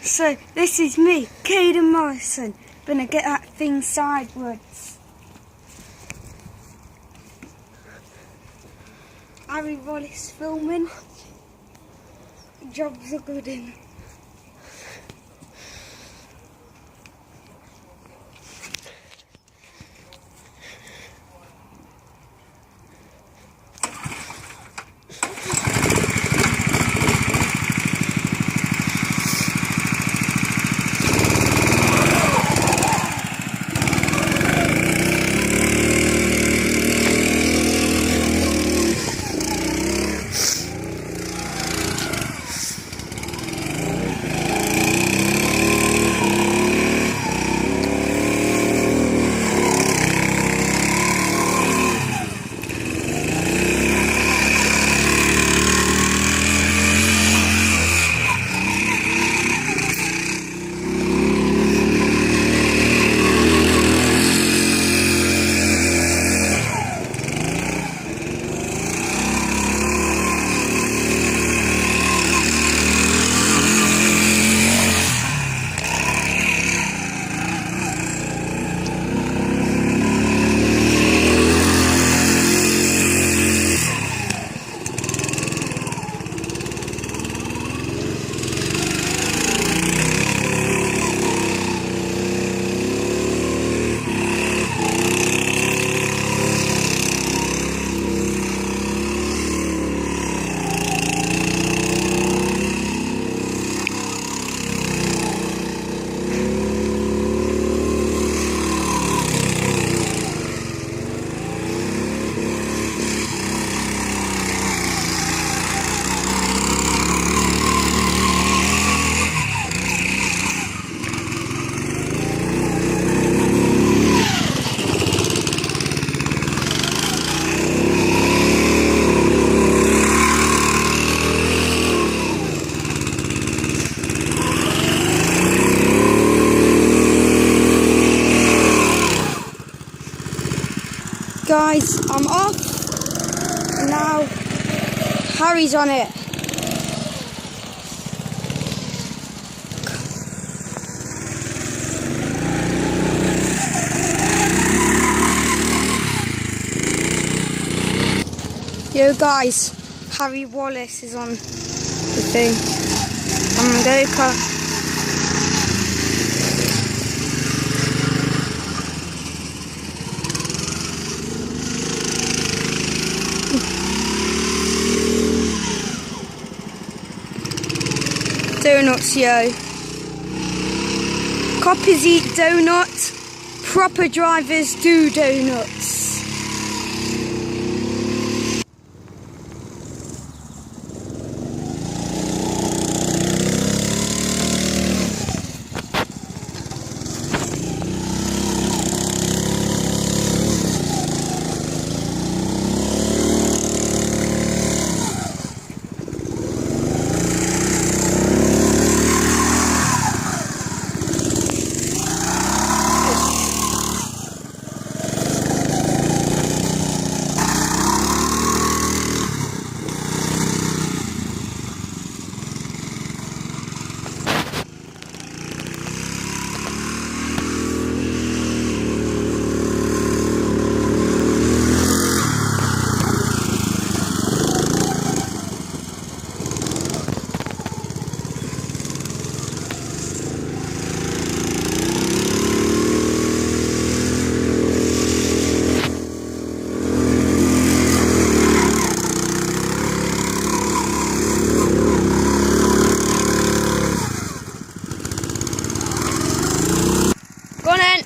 So this is me, Caden Morrison. Gonna get that thing sideways. Harry Wallace filming. Jobs are good in. Guys, I'm off. Now, Harry's on it. Yo guys, Harry Wallace is on the thing. I'm going to cut. Donuts, yo. Coppers eat donuts, proper drivers do donuts. Go on then.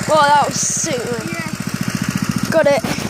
Oh, that was sick, man. Yeah. Got it.